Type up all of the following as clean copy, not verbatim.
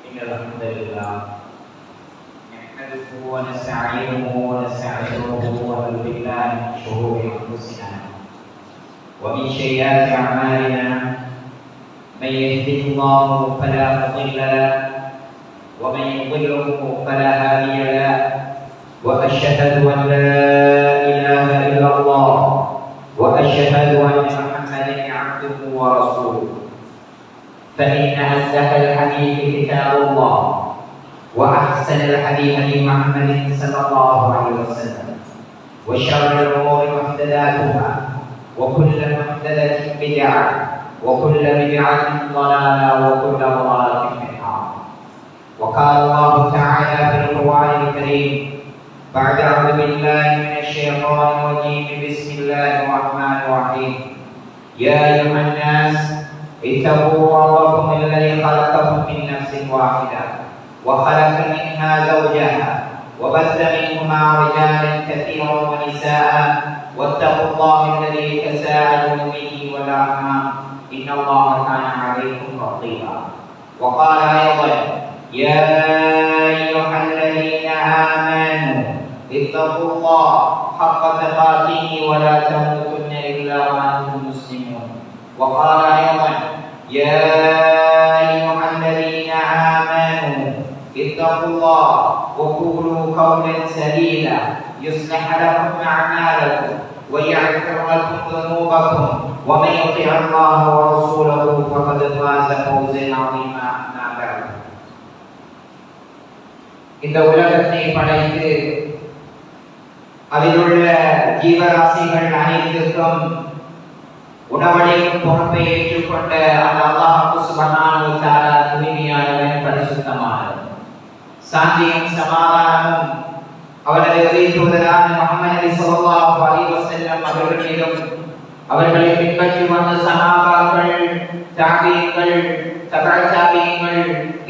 إن الحمد لله نحمده ونستعينه ونستغفره ونعوذ بالله من شرور أنفسنا ومن سيئات أعمالنا. من يهده الله فلا مضل له ومن يضلله فلا هادي له. وأشهد أن لا إله إلا الله وأشهد أن محمدا عبده ورسوله. فإن أصدق الحديث كتاب الله وأحسن الحديث هدي محمد صلى الله عليه وسلم. وشر الأمور محدثاتها وكل محدثة بدعة وكل بدعة ضلالة وكل ضلالة في النار. وقال الله تعالى في القرآن الكريم بعد أعوذ بالله من الشيطان الرجيم بسم الله الرحمن الرحيم. يا أيها الناس اتقوا ربكم الذي خلقكم من نفس واحدة وخلق منها زوجها وبث منهما رجالا كثيرا ونساء واتقوا الله الذي تساءلون به والأرحام إن الله كان عليكم رقيبا. وقال أيضا يا أيها الذين آمنوا اتقوا الله حق تقاته ولا تموتن إلا وأنتم مسلمون. وقال أيضا يا أيها الذين آمنوا اتقوا الله وقولوا قولا سديدا يصلح لكم أعمالكم ويغفر لكم ذنوبكم ومن يطع الله ورسوله فقد فاز فوزا عظيما. أما بعد. இந்த உலகத்தை படைத்து அதிலுள்ள ஜீவராசிகள் அனைத்திற்கும் உணவளிக்கும் பொறுப்பை ஏற்றுக்கொண்ட அந்த அல்லாஹ் சுப்ஹானஹு வ தஆலா தூய்மையானவன், பரிசுத்தமானவன். சாந்தியும் சமாதானமும் அவரது தூதரான முஹம்மது ஸல்லல்லாஹு அலைஹி வஸல்லம் அவர்கள் மீதும் அவர்களை பின்பற்றி வந்த சஹாபாக்கள், தாபீன்கள், தபஅ தாபீன்கள்,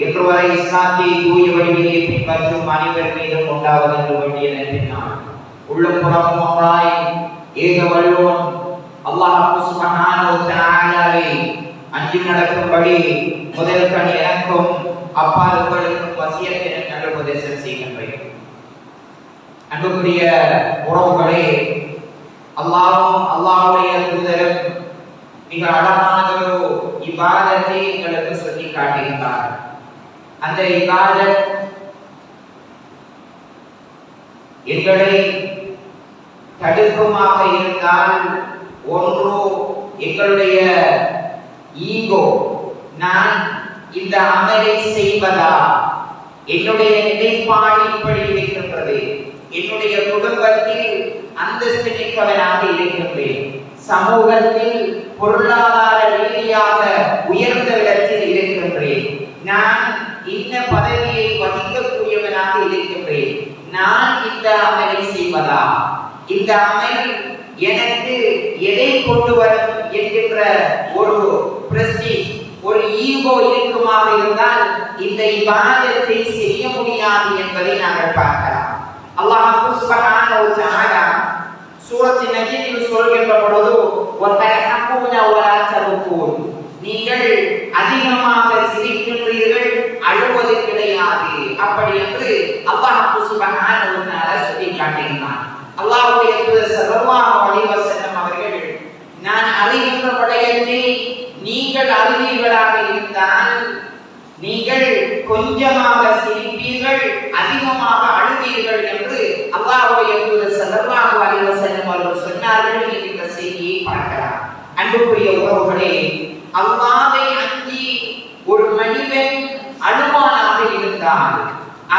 இன்று வரை இஸ்லாத்தை தூய வழியிலே பின்பற்றும் அனைவர் மீதும் உண்டாவது என்று வேண்டியதன் பின்னால் உள்ளும் புறமும் ஒன்றாய் ஏக வல்லோன் அல்லாஹ் சுப்ஹானஹு வ தஆலாவை அஞ்சி நடக்கும்படி முதல் கண் எனக்கும் அப்பால் உங்களுக்கும் வசியத் என நல்ல உபதேசம் செய்கின்றேன். அன்புக்குரிய உறவுகளே, அல்லாஹ்வும் அல்லாஹ்வுடைய தூதரும் மிக அழகானதொரு இபாதத்தை எங்களுக்கு சொல்லி காட்டுகின்றார். அந்த இபாதத் எங்களை தடுக்குமாக இருந்தால் ஒன்று எங்களுடைய ஈகோ, நான் இந்த அமலை செய்வதா, என்னுடைய நிலைப்பாடு இப்படி இருக்கின்றது, என்னுடைய குடும்பத்தில் அந்தஸ்து மிக்கவனாக இருக்கின்றேன், சமூகத்தில் பொருளாதார ரீதியாக உயர்ந்த இடத்தில் இருக்கின்றேன், நான் இந்த பதவியை வகிக்கக்கூடியவனாக இருக்கின்றேன், நான் இந்த அமலை செய்வதா, இந்த அமல் எனக்கு எதை கொண்டு வரும் என்கின்ற ஒரு பிரஸ்டீஜ், ஒரு ஈகோ இருக்குமாக இருந்தால் இந்த இபாதத்தை செய்ய முடியாது என்பதை நாங்கள் பார்க்கலாம். அல்லாஹ் சுப்ஹானஹு வ தஆலா சூரத் நஜ்மில் சொல்கின்ற பொழுது வதஹகுன வலா தபுகூன், நீங்கள் அதிகமாக சிரிக்கின்றீர்கள், அழுவது கிடையாது, அப்படி என்று அல்லாஹ் சுப்ஹானஹு வ தஆலா சொல்லி காட்டுகிறான். அல்லாஹ்வுடைய தூதர் ஸல்லல்லாஹு அலைஹி வஸல்லம் அவர்கள், நான் அறிகின்ற விடயத்தை நீங்கள் அறிவீர்களாக இருந்தால் நீங்கள் கொஞ்சமாக சிரிப்பீர்கள், அதிகமாக அழுவீர்கள் என்று அல்லாஹ்வுடைய தூதர் ஸல்லல்லாஹு அலைஹி வஸல்லம் அவர்கள் சொன்னார்கள். இந்த செய்தியை பார்க்கலாம். அன்புக்குரிய உறவுகளே, அல்லாஹ்வை அஞ்சி ஒரு மனிதன் அழுவானாக இருந்தால்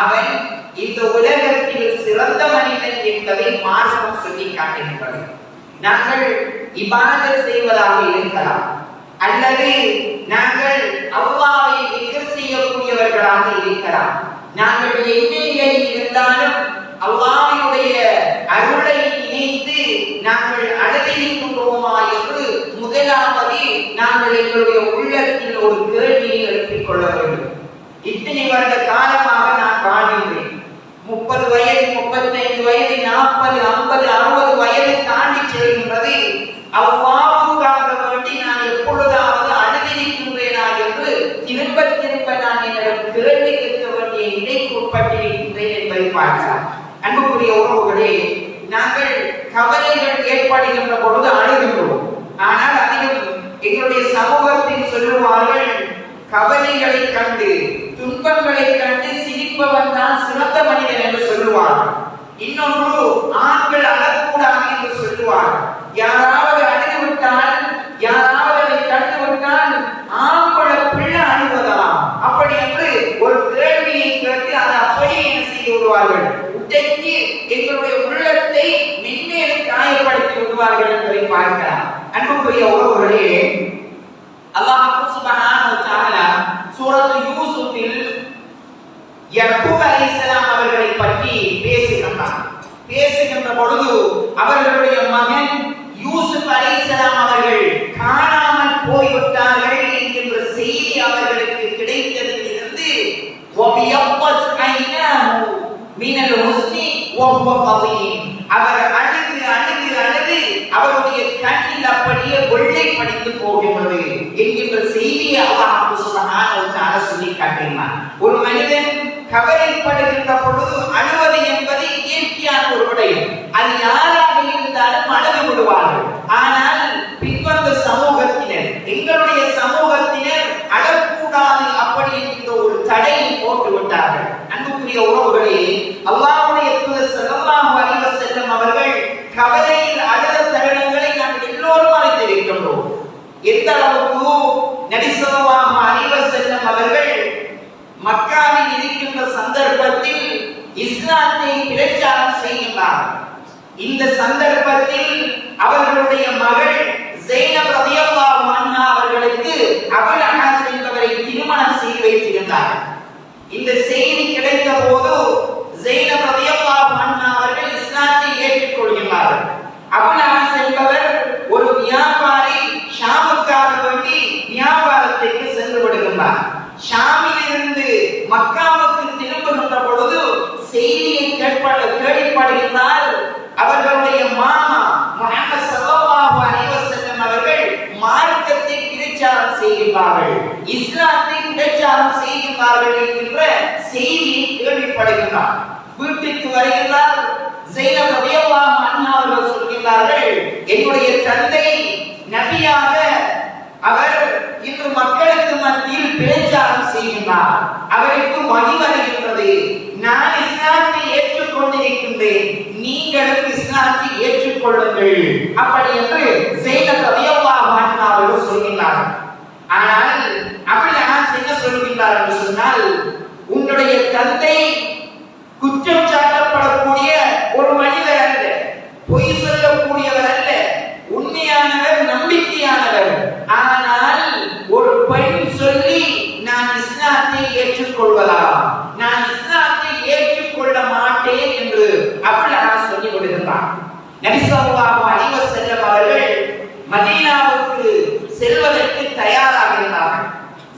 அவன் இந்த உலகத்தில் சிறந்த மனிதன் என்பதை மார்க்கம் சொல்லி காட்டுகின்றது. நாங்கள் இபாதத் செய்வதாக இருக்கலாம், அல்லது நாங்கள் அல்லாஹ்வை திக்ர் செய்யக்கூடியவர்களாக இருக்கலாம், நாங்கள் எந்த நிலையில் இருந்தாலும் அல்லாஹ்வுடைய அருளை நினைத்து நாங்கள் அழுதிருக்கின்றோமா என்று முதலாவது நாங்கள் எங்களுடைய உள்ளத்தில் ஒரு கேள்வியை எழுப்பிக் கொள்ள வேண்டும். இத்தனை வருட காலமாக நான் வாழ்கின்றேன், 30 வயது, 35 வயது, 40, 50, 60 வயது தாண்டி செல்கின்றது. அல்லாஹ்வுக்காக வேண்டி நான் எப்பொழுதாவது அழுதிருக்கின்றேனா என்று திரும்ப திரும்ப திரும்ப நான் என்னிடம் கேள்வி கேட்க வேண்டிய நிலைக்கு உட்பட்டிருக்கின்றேன் என்பதை பார்க்கலாம். அன்புக்குரிய உறவுகளே, நாங்கள் கவலைகள் ஏற்படுகின்ற பொழுது அழுகின்றோம். ஆனால் அதிலும் எங்களுடைய சமூகத்தில் சொல்லுவார்கள், கவலைகளை கண்டு துன்பங்களை கண்டு சிரிப்பவன் தான் சிறந்த மனிதன் என்று சொல்லுவார்கள். இன்னொன்று, ஆண்கள் அழக்கூடாது என்று சொல்லுவார்கள். யாராவது அழுதுவிட்டால், யாராவது அதை கண்டுவிட்டால் ஆம்பள பிள்ளை அழுவதா அப்படி என்று ஒரு கேள்வியை கேட்டு அதை அப்படியே என்ன செய்து விடுவார்கள், உடைத்து எங்களுடைய உள்ளத்தை மென்மேலும் காயப்படுத்தி விடுவார்கள் என்பதை பார்க்கலாம். அன்புக்குரிய உறவுகளே, அல்லாஹ் சுப்ஹானஹு வ தஆலா சூரத்து யூசுஃபில் யாக்கூப் அலைஹிஸ்ஸலாம் அவர்களை பற்றி பேசுகின்ற பொழுது அவர்களுடைய மகன் யூசுப் அலைஹிஸ்ஸலாம் அவர்கள் காணாமல் போய்விட்டார்கள் என்கின்ற செய்தி அவர்களுக்கு கிடைத்ததில் இருந்து வபியப்பத் ஐனாஹு மினல் ஹுஸ்னி வஹுவ கதீம், அவர் அழுது அவருடைய கண்ணில் அப்படியே வெள்ளை படித்து போகின்றது என்கின்ற செய்தியை அல்லாஹ் சுப்ஹானஹு வ தஆலா சொல்லி காட்டினார். ஒரு மனிதன் கவலைப்படுகின்ற பொழுது அழுவது என்பது இயற்கையான ஒரு விடயம். அது யாராக இருந்தாலும் அழுது விடுவார்கள். ஆனால் பின்வந்த சமூகத்தினர், எங்களுடைய சமூகத்தினர் அழக்கூடாது அப்படி என்கிற ஒரு தடையை போட்டு விட்டார்கள். அன்புக்குரிய உறவுகளே, அல்லாஹ்வுடைய தூதர் ஸல்லல்லாஹு அலைஹி வஸல்லம் அவர்கள் கவலையில் அழுத தருணங்களை நாங்கள் எல்லோரும் அறிந்திருக்கின்றோம். எந்த அளவுக்கு நபி ஸல்லல்லாஹு அலைஹி வஸல்லம் அவர்கள் மக்காவில் இருக்கின்ற சந்தர்ப்பத்தில் இஸ்லாத்தை பிரச்சாரம் செய்கிறார்கள். இந்த சந்தர்ப்பத்தில் அவர்களுடைய மகள் ஸைனப் ரலியல்லாஹு அன்ஹா அவர்களுக்கு அபுல் அஹஸ் என்பவரை திருமணம் செய்து வைத்திருந்தார்கள். இந்த செய்தி கிடைத்த போது ஸைனப் ரலியல்லாஹு அன்ஹா அவர்கள் இஸ்லாத்தை ஏற்றுக்கொள்கிறார்கள். அபுல் அஹஸ் என்பவர் ஒரு வியாபாரி, ஷாமுக்காக வேண்டி வியாபாரத்திற்கு சென்று விடுகின்றார். ஷாமிலிருந்து மக்காவுக்கு திரும்புகின்ற பொழுது செய்தியை கேள்விப்படுகிறார். அவர்களுடைய மாமா முஹம்மது ஸல்லல்லாஹு அலைஹி வஸல்லம் அவர்கள் மார்க்கத்தை பிரச்சாரம் செய்கிறார்கள், இஸ்லாத்தை பிரச்சாரம் செய்கிறார்கள் என்கின்ற செய்தியை கேள்விப்படுகிறார். வீட்டுக்கு வருகிறார். ஸைனப் ரலியல்லாஹு அன்ஹா அவர்கள் சொல்கிறார்கள், என்னுடைய தந்தை நபியாக அவர் இன்று மக்களுக்கு மத்தியில் பிரச்சாரம் செய்கிறார், அவருக்கு வழி வருகின்றது, நான் இஸ்லாத்தை ஏற்றுக்கொண்டிருக்கின்றேன், நீங்களும் இஸ்லாத்தை ஏற்றுக்கொள்ளுங்கள் அப்படி என்று ஸைனப் ரலியல்லாஹு அன்ஹா அவர்கள் சொல்கிறார்கள். ஆனால் அபுல் அஹஸ் என்ன சொல்கிறார் என்று சொன்னால், உன்னுடைய தந்தை குற்றம் சாட்டப்படக்கூடிய ஒரு மனிதர் அல்ல, பொய் சொல்லக்கூடியவர் அல்ல, உண்மையானவர், நம்பிக்கையானவர். ஆனால் ஒரு பெண் சொல்லி நான் இஸ்லாத்தை ஏற்றுக்கொள்வதா, நான் இஸ்லாத்தை ஏற்றுக்கொள்ள மாட்டேன் என்று அபுல் அஹஸ் சொல்லி விடுகிறார். நபி ஸல்லல்லாஹு அலைஹி வஸல்லம் அவர்கள் மதீனாவுக்கு செல்வதற்கு தயாராக இருந்தார்கள்.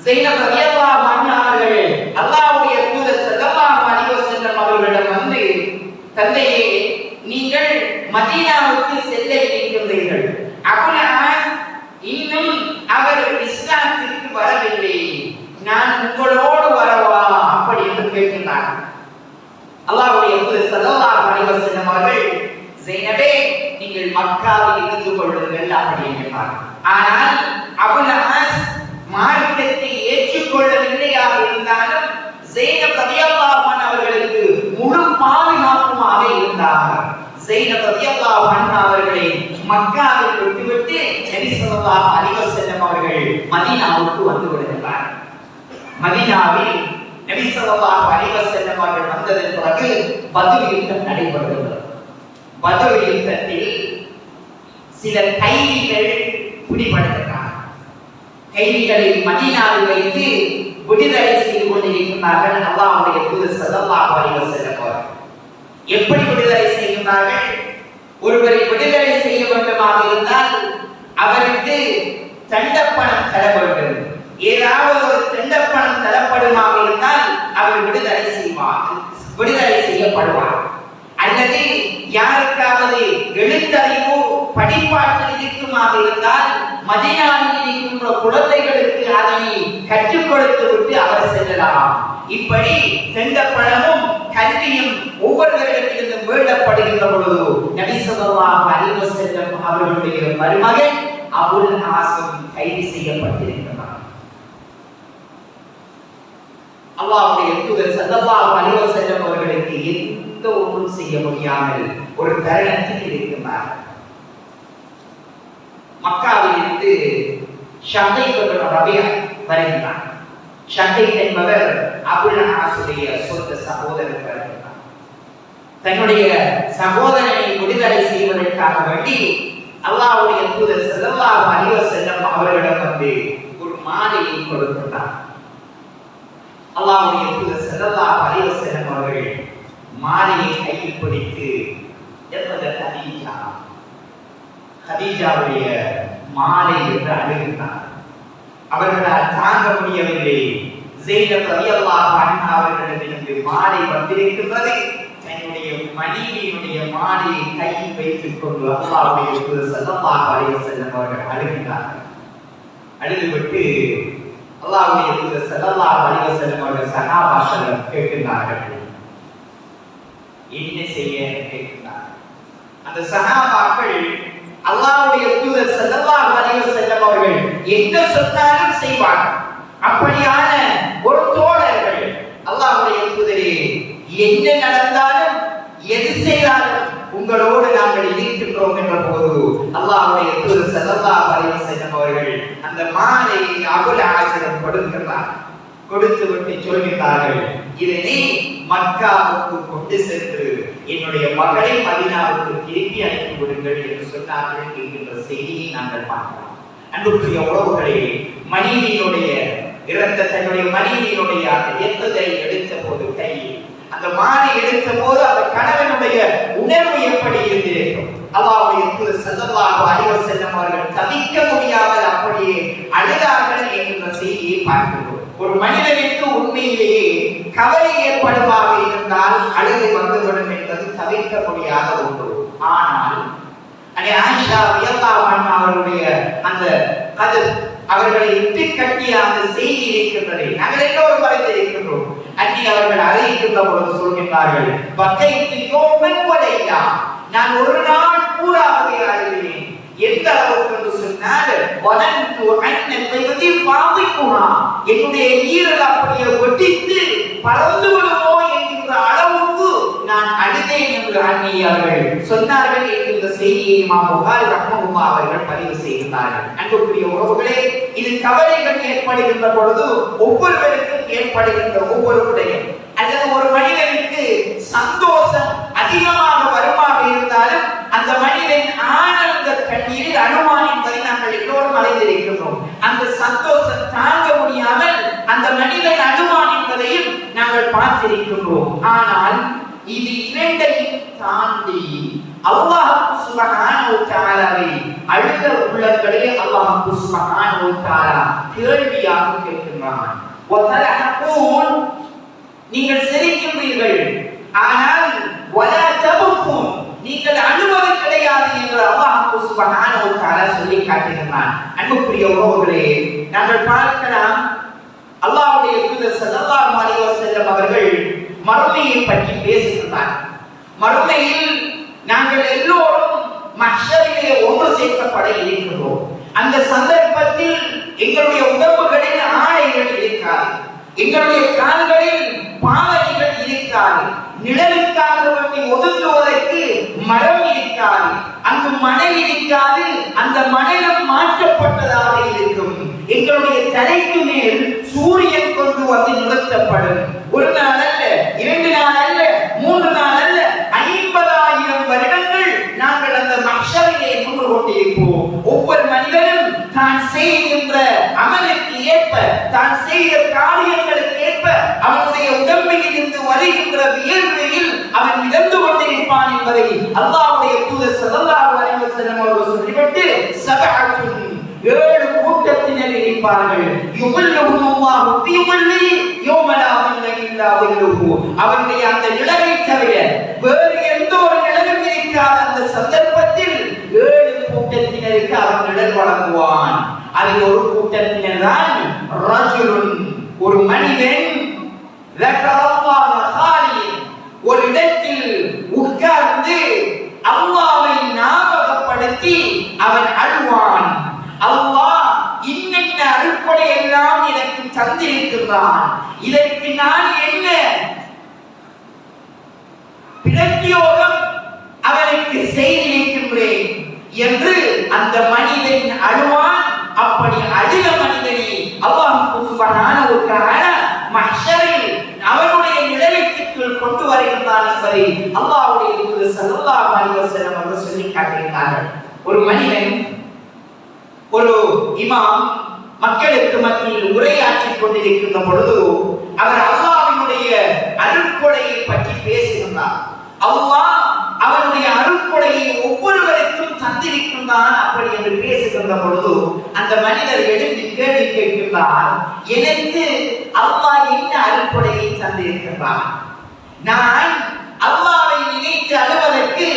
ஸைனப் ரலியல்லாஹு அன்ஹா அவர்கள் அல்லாஹ்வுடைய தூதர் ஸல்லல்லாஹு அலைஹி வஸல்லம் அவர்களிடம் வந்து, தந்தையே, நீங்கள் மதீனாவுக்கு செல்ல இருக்கின்றீர்கள், அபுல் அஹஸ் இன்னும் அவர் இஸ்லாத்திற்கு வரவில்லை, நான் உங்களோடு வரவா அப்படி என்று கேட்கிறார். அல்லாஹ்வுடைய தூதர் ஸல்லல்லாஹு அலைஹி வஸல்லம் அவர்கள், ஸைனபே, நீங்கள் மக்காவில் இருந்து கொள்ளுங்கள் அப்படி என்றார். ஆனால் அபுல் அஹஸ் மார்க்கத்தை ஏற்றுக்கொள்ளவில்லையாக இருந்தாலும் ஸைனப் ரலியல்லாஹு அன்ஹா அவர்களுக்கு முழு பாதுகாப்புமாக இருந்தார்கள். ஸைனப் ரலியல்லாஹு அன்ஹா அவர்களை மக்காவில் விட்டுவிட்டு நபி ஸல்லல்லாஹு அலைஹி வஸல்லம் அவர்கள் மதீனாவுக்கு வந்து விடுகிறார். மதீனாவில் நபி ஸல்லல்லாஹு அலைஹி வஸல்லம் அவர்கள் வந்ததன் பிறகு பத்ர் யுத்தம் நடைபெறுகிறது. பத்ர் யுத்தத்தில் சில கைதிகள் பிடிபடுகிறார்கள். கைதிகளை மதீனாவில் வைத்து விடுதலை செய்து கொண்டிருக்கிறார்கள் அல்லாஹ்வுடைய தூதர் ஸல்லல்லாஹு அலைஹி வஸல்லம் அவர்கள். எப்படி விடுதலை செய்கிறார்கள்? ஒருவரை விடுதலை செய்ய வேண்டுமாக இருந்தால் அவருக்கு தண்டப்பணம் தர வேண்டும். ஏதாவது ஒரு தண்டப்பணம் தரப்படுமாக இருந்தால் அவர் விடுதலை செய்யப்படுவார். அல்லது யாருக்காவது எழுத்தறிவு படிப்பாற்றல் இருக்குமாக இருந்தால் மதீனாவில் இருக்கின்ற குழந்தைகளுக்கு அதனை கற்றுக் கொடுத்து விட்டு அவர் செல்லலாம். இப்படி சென்ற பழமும் கல்வியும் ஒவ்வொருவரிடத்திலிருந்து மீளப்படுகின்ற பொழுது நபி ஸல்லல்லாஹு அலைஹி வஸல்லம் அவர்களுடைய மருமகன் அபுல் ஆஸம் கைது செய்யப்பட்டிருக்கிறார். அல்லாஹ்வுடைய தூதர் ஸல்லல்லாஹு அலைஹி வஸல்லம் அவர்களுக்கு எந்த ஒன்றும் செய்ய முடியாமல் ஒரு தருணத்தில் இருக்கிறார். மக்காவில் இருந்து ஷகைக் ரபியா வருகிறார். ஷகைக் என்பவர் அபுல் ஆஸுடைய சொந்த சகோதரர் வருகிறார். தன்னுடைய சகோதரனை விடுதலை செய்வதற்காக வேண்டி அல்லாஹ்வுடைய தூதர் ஸல்லல்லாஹு அலைஹி வஸல்லம் அவர்களிடம் வந்து ஒரு மாலையை கொடுத்தார். அல்லாஹ்வுடைய தூதர் ஸல்லல்லாஹு அலைஹி வஸல்லம் அவர்கள் மாலையை கையில் பிடித்து கதீஜாவுடைய மாலை என்று அழுகிறார். அவர்களால் தாங்க முடியவில்லை. ஸைனப் ரலியல்லாஹு அன்ஹா அவர்களிடமிருந்து மாலை வந்திருக்கிறது. தன்னுடைய மனைவியினுடைய மாலையை கையில் வைத்துக் கொண்டு அல்லாஹ்வுடைய தூதர் ஸல்லல்லாஹு அலைஹி வஸல்லம் அவர்கள் அழுகிறார்கள். அழுதுவிட்டு அல்லாஹ்வுடைய தூதர் ஸல்லல்லாஹு அலைஹி வஸல்லம் அவர்கள் சஹாபாக்களிடம் கேட்கிறார்கள், என்ன செய்ய கேட்கிறார்கள். அந்த சஹாபாக்கள் அல்லாஹ்வுடைய தூதர் ஸல்லல்லாஹு அலைஹி வஸல்லம் அவர்கள் என்ன சொன்னாலும் செய்வார்கள். அப்படியான ஒரு தோழர்கள் அல்லாஹ்வுடைய தூதரே, என்ன நடந்தாலும் எது செய்தாலும் உங்களோடு நாங்கள் இருக்கின்றோம் என்ற போது அல்லாஹ்வுடைய தூதர் ஸல்லல்லாஹு அலைஹி வஸல்லம் அவர்கள் அந்த மாலையை அபுல் ஆஸிடம் கொடுக்கிறார். கொடுத்து விட்டு சொல்கிறார்கள், இதனை மக்காவுக்கு கொண்டு சென்று என்னுடைய மகளை மதீனாவுக்கு திருப்பி அனுப்பி விடுங்கள் என்று சொன்னார்கள் என்கின்ற செய்தியை நாங்கள் பார்க்கிறோம். அன்புக்குரிய உறவுகளே, மனைவியினுடைய இறந்த தன்னுடைய மனைவியினுடைய அந்த எண்ணத்தை எடுத்த போது கையில் அந்த மாலை எடுத்த போது அந்த கணவனுடைய உணர்வு எப்படி இருந்திருக்கும். அல்லாஹ்வுடைய தூதர் ஸல்லல்லாஹு அலைஹி வஸல்லம் அவர்கள் தவிக்க முடியாமல் அப்படியே அழுதார்கள் என்கிற செய்தியை பார்க்கிறோம். ஒரு மனிதனுக்கு உண்மையிலேயே கவலை ஏற்படுமாக இருந்தால் அழுகை வந்துவிடும் என்பது தவிர்க்க முடியாத ஒன்று. ஆனால் ஆயிஷா ரலியல்லாஹு அன்ஹா அவருடைய அந்த கதிர் அவர்களை இட்டு கட்டிய அந்த செய்தி இருக்கின்றது. நாங்கள் எல்லோரும் அறிந்திருக்கின்றோம். அன்னி அவர்கள் அறிவிக்கின்ற பொழுது சொல்கின்றார்கள், பக்கைத்து யோமன் வலையா, நான் ஒரு நாள் பூராகவே அழுகிறேன். எந்த அளவுக்கு என்று சொன்னால் வலந்து அன்னத்தை பாதிக்குமா, என்னுடைய ஈரல் அப்படியே ஒட்டித்து பறந்து விடுமோ என்கின்ற அளவுக்கு நான் அழுதேன் என்று அன்னி அவர்கள் சொன்னார்கள் என்கின்ற செய்தியை இமாம் புகாரி ரஹ்மத்துல்லாஹி அவர்கள் பதிவு செய்கிறார்கள். அன்புக்குரிய உறவுகளே, இது கவலைகள் ஏற்படுகின்ற பொழுது ஒவ்வொருவருக்கும் ஏற்படுகின்ற ஒவ்வொரு விடயம் அல்லது ஒரு மனிதனுக்கு சந்தோஷம் அதிகமாக வருமாக இருந்தாலும் அந்த மனிதன் ஆனந்த கண்ணீரில் அழுவான் என்பதை நாங்கள் எல்லோரும் அறிந்திருக்கின்றோம். அந்த சந்தோஷம் தாங்க முடியாமல் அந்த மனிதன் அழுவான் என்பதையும் நாங்கள் பார்த்திருக்கின்றோம். ஆனால் இது இரண்டையும் தாண்டி அல்லாஹ் சுப்ஹானஹு வ தஆலாவை அழுத உள்ளங்களே அல்லாஹ் சுப்ஹானஹு வ தஆலா கேள்வியாக கேட்கிறான். வதலஹூன், நீங்கள் சிரிக்கின்றீர்கள், ஆனால் வலா தபூன், நீங்கள் அழுவது கிடையாது என்று அல்லாஹ் சுப்ஹானஹு வ தஆலா சொல்லி காட்டுகிறான். அன்புக்குரிய உறவுகளே, நாங்கள் பார்க்கலாம் அல்லாஹ்வுடைய தூதர் ஸல்லல்லாஹு அலைஹி வஸல்லம் அவர்கள் மறுமையை பற்றி பேசுகிறார். மறுமையில் நாங்கள் எல்லோரும் மஹ்ஷரிலே ஒன்று சேர்க்கப்பட இருக்கிறோம். அந்த சந்தர்ப்பத்தில் எங்களுடைய உடம்புகளில் ஆடைகள் இருக்காது, எங்களுடைய கால்களில் பாதணிகள் இருக்காது, நிழலுக்காக வேண்டி ஒதுங்குவதற்கு மரம் இருக்காது, அங்கு மணல் இருக்காது, அந்த மணலும் மாற்றப்பட்டதாக இருக்கும். எங்களுடைய தலைக்கு மேல் சூரியன் கொண்டு வந்து நிறுத்தப்படும். ஒரு நாள் அல்ல, 2 நாள் அல்ல, 3 நாள் அல்ல, 50,000 வருடங்கள் நாங்கள் அந்த மஹ்ஷரிலே நின்று கொண்டிருப்போம். ஒவ்வொரு மனிதனும் தான் செய்கின்ற அமலுக்கு ஏற்ப, தான் செய்த காரியங்களுக்கு ஏற்ப அவனுடைய உடம்பில் இருந்து வருகின்ற வியர்வையில் அவன் மிதந்து கொண்டிருப்பான் என்பதை அல்லாஹ்வுடைய தூதர் ஸல்லல்லாஹு அலைஹி வஸல்லம் அவர்கள் சொல்லிவிட்டு, சபஅத்துன், 7 கூட்டத்தினர் இருப்பார்கள். யுபல்லுஹுல்லாஹு ஃபீ ظில்லி யௌம லா ظில்ல இல்லா ظில்லுஹு, அவருடைய அந்த நிழலை தவிர வேறு எந்த ஒரு நிழலும் இருக்காத அந்த சந்தர்ப்பத்தில் 7 கூட்டத்தினருக்கு அவன் நிழல் வழங்குவான். அதில் ஒரு கூட்டத்தினர் தான் ரஜுலுன், ஒரு மனிதன் ஒரு இடத்தில் உட்கார்ந்து அல்லாஹ்வை ஞாபகப்படுத்தி அவன் அழுவான். அல்லாஹ் இன்னென்ன அருட்கொடை எல்லாம் எனக்கு தந்திருக்கிறான், இதற்கு நான் என்ன பிரத்யோகம் அவனுக்கு செய்திருக்கின்றேன் என்று அந்த மனிதன் அழுவான். அப்படி அழுத மனிதனை அல்லாஹ் சுப்ஹானஹு வ தஆலா மஹ்ஷரில் அவனுடைய நிழலுக்குள் கொண்டு வருகின்றான் என்பதை அல்லாஹ்வுடைய தூதர் ஸல்லல்லாஹு அலைஹி வஸல்லம் அவர்கள் சொல்லி காட்டுகிறார்கள். ஒரு மனிதன், ஒரு இமாம் மக்களுக்கு மத்தியில் உரையாற்றிக் கொண்டிருக்கின்ற பொழுது அவர் அல்லாஹ்வினுடைய அருட்கொடையை பற்றி பேசுகின்றார். அல்லாஹ் அவனுடைய அருட்கொடையை ஒவ்வொருவருக்கும் தந்திருக்கின்றான் அப்படி என்று பேசுகின்ற பொழுது அந்த மனிதர் எழுந்து கேள்வி கேட்கின்றார், எனக்கு அல்லாஹ் என்ன அருட்கொடையை தந்திருக்கின்றான்? நான் அல்லாஹ்வை நினைத்து அழுவதற்கு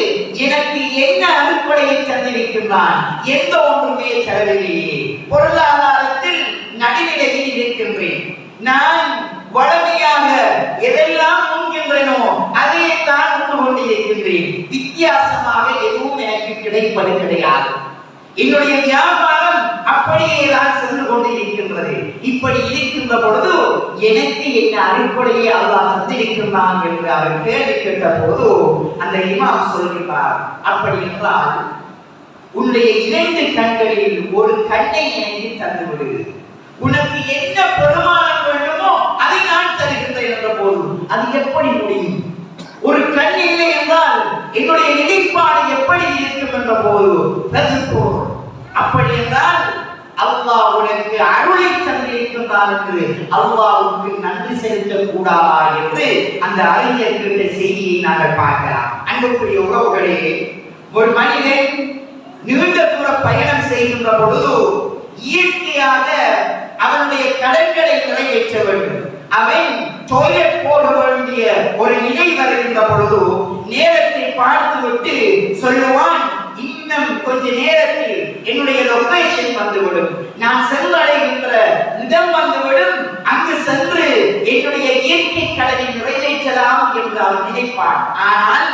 எனக்கு என்ன அருட்கொடையை தந்திருக்கின்றான்? எந்த ஒன்றுமே தரவில்லையே. பொருளாதாரத்தில் நடுநிலையில் இருக்கின்றேன். நான் வளமையாக எதெல்லாம் உண்கின்றனோ அதையே தான் உண்டு கொண்டிருக்கின்றேன். வித்தியாசமாக எதுவும் எனக்கு கிடைப்பது கிடையாது. என்னுடைய வியாபாரம் அப்படியே தான் சென்று கொண்டிருக்கின்றது. இப்படி இருக்கின்ற பொழுது எனக்கு என்ன அருட்கொடையை அல்லாஹ் தந்திருக்கின்றான் என்று அவர் கேள்வி கேட்ட போது அந்த இமாம் சொல்கிறார், அப்படி என்றால் உன்னுடைய 2 கண்களில் ஒரு கண்ணை எனக்கு தந்துவிடு. உனக்கு என்ன பெருமானம் வேண்டுமோ அதை நான் தருகின்றேன் என்ற போது அது எப்படி முடியும்? ஒரு கண் இல்லை என்றால் என்னுடைய நிலைப்பாடு எப்படி இருக்கும் என்ற போது அப்படி என்றால் அல்லாஹ் உனக்கு அருளை தந்திருக்கின்றான் என்று அல்லாஹ்வுக்கு நன்றி செலுத்த கூடாதா என்று அந்த அறிஞர் கேட்ட செய்தியை நாங்கள் பார்க்கலாம். அன்புக்குரிய உறவுகளே, ஒரு மனிதன் நீண்ட தூர பயணம் செய்கின்ற பொழுது இயற்கையாக அவனுடைய கடன்களை நிறைவேற்ற வேண்டும். அவன் டாய்லெட் போக வேண்டிய ஒரு நிலை வருகின்ற பொழுது நேரத்தை பார்த்துவிட்டு சொல்லுவான், இன்னும் கொஞ்ச நேரத்தில் என்னுடைய லொகேஷன் வந்துவிடும், நான் சென்றடைகின்ற இடம் வந்துவிடும், அங்கு சென்று என்னுடைய இயற்கை கடனை நிறைவேற்றலாம் என்று அவன் நினைப்பான். ஆனால்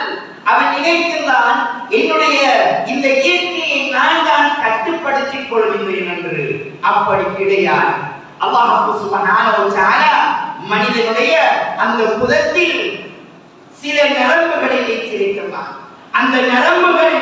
அவன் நினைக்கின்றான், என்னுடைய இந்த இயற்கையை நான் தான் கட்டுப்படுத்திக் கொள்கின்றேன் என்று. அப்படி கிடையாது. அல்லாஹ் சுப்ஹானஹு வ தஆலா மனிதனுடைய அந்த புதத்தில் சில நரம்புகளை வைத்திருக்கிறான். அந்த நரம்புகள்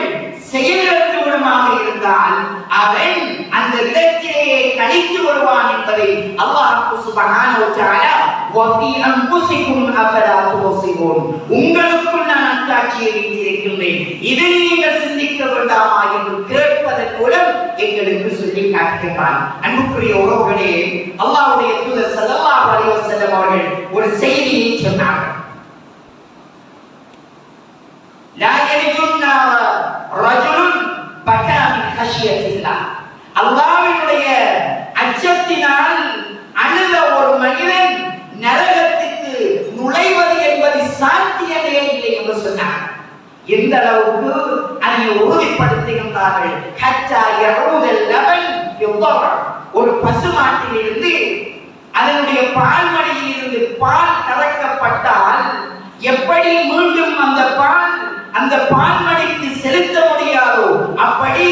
செயலிழந்து விடுமாக இருந்தால் அவன் அந்த இடத்திலேயே கழித்து விடுவான் என்பதை அல்லாஹ் சுப்ஹானஹு வ தஆலா வஃபி அன்ஃபுஸிகும் அஃபலா துபஸிரூன், உங்களுக்குள் நான் அத்தாட்சியை வைத்திருக்கின்றேன், இதை நீங்கள் சிந்திக்க வேண்டாமா என்று கேட்பதன் மூலம் எங்களுக்கு சொல்லி காட்டுகிறான். அன்புக்குரிய உறவுகளே, அல்லாஹ்வுடைய தூதர் ஸல்லல்லாஹு அலைஹி வஸல்லம் அவர்கள் ஒரு செய்தியை சொன்னார்கள். லா யலிஜுன்னா ரஜுலுன் பகா மின் ஹஷ்யத்தில்லாஹ், அல்லாஹ்வினுடைய அச்சத்தினால் அழுத ஒரு மனிதன் நரகத்துக்கு நுழைவது என்பது சாத்தியமே இல்லை என்று சொன்னார். எந்த அளவுக்கு அதை உறுதிப்படுத்துகின்றார்கள்? ஹத்தா யஊதல் லபன் யுதர், ஒரு பசுமாட்டிலிருந்து அதனுடைய பால்மடியில் இருந்து பால் கறக்கப்பட்டால் எப்படி மீண்டும் அந்த பால்மடிக்கு செலுத்த முடியாதோ அப்படி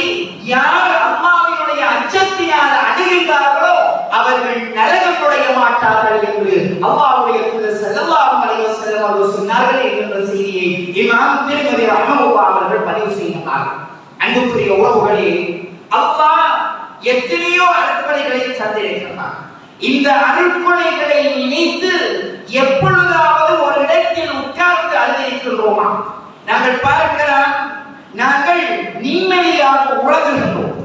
யார் அல்லாஹ்வினுடைய அச்சத்தினால் அழுகின்றார்களோ அவர்கள் நரகம் நுழைய மாட்டார்கள் என்று அல்லாஹ்வுடைய தூதர் ஸல்லல்லாஹு அலைஹி வஸல்லம் அவர்கள் சொன்னார்கள் என்ற செய்தியை இமாம் திர்மிதி ரஹ்மத்துல்லாஹி அவர்கள் பதிவு செய்கிறார்கள். அன்புக்குரிய உறவுகளே, அல்லாஹ் எத்தனையோ அருட்கொடைகளை தந்திருக்கிறார். இந்த அருட்கொடைகளை நினைத்து எப்பொழுதாவது ஒரு இடத்தில் உட்கார்ந்து அழுதிருக்கின்றோமா? நாங்கள் பார்க்கலாம், நாங்கள் நிம்மதியாக உறங்குகின்றோம்.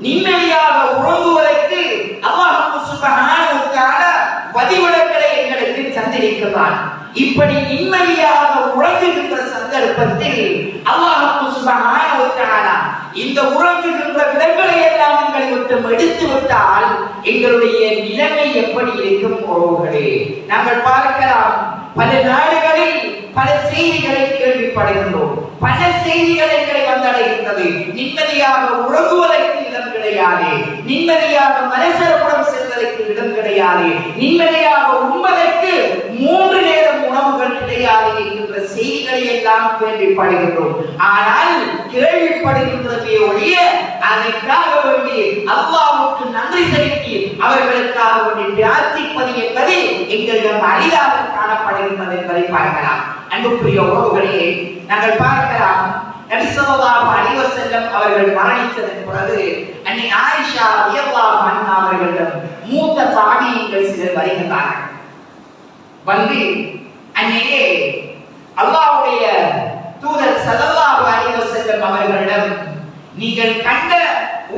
நிம்மதியாக உறங்குவதற்கு அல்லாஹ் சுப்ஹானஹு வ தஆலா வழிவிடங்களை எங்களுக்கு தந்திருக்கிறான். இப்படி நிம்மதியாக உறங்குகின்ற சந்தர்ப்பத்தில் அல்லாஹ் சுப்ஹானஹு வ தஆலா இந்த உறங்குகின்ற விடங்களை எல்லாம் எங்களை விட்டு எடுத்து விட்டால் எங்களுடைய நிலைமை எப்படி இருக்கும் உறவுகளே? நாங்கள் பார்க்கலாம், பல நாடுகளில் பல செய்திகளை கேள்விப்படுகின்றோம். பல செய்திகள் எங்களை வந்தடைகின்றது. நிம்மதியாக உறங்குவதற்கு இடம் கிடையாது, நிம்மதியாக மனசரப்புறம் செல்வதற்கு இடம் கிடையாது, நிம்மதியாக உண்பதற்கு 3 நேரம் உணவுகள் கிடையாது என்கின்ற செய்திகளை எல்லாம் கேள்விப்படுகின்றோம். ஆனால் கேள்விப்படுகின்றதே ஒழிய அதற்காக வேண்டி அல்லாஹ்வுக்கு நன்றி செலுத்தி அவர்களுக்காக வேண்டி பிரார்த்திப்பது என்பது எங்களிடம் அரிதாக காணப்படுகின்றது என்பதை பார்க்கலாம். அன்புக்குரிய உறவுகளே, நாங்கள் பார்க்கலாம், நபி ஸல்லல்லாஹு அலைஹி வஸல்லம் அவர்கள் மரணித்ததன் பிறகு அன்னை ஆயிஷா ரலியல்லாஹு அன்ஹா அவர்களிடம் மூத்த தாபியீன்கள் சிலர் வருகிறார்கள். வந்து அன்னையே அல்லாஹ்வுடைய தூதர் ஸல்லல்லாஹு அலைஹி வஸல்லம் அவர்களிடம் நீங்கள் கண்ட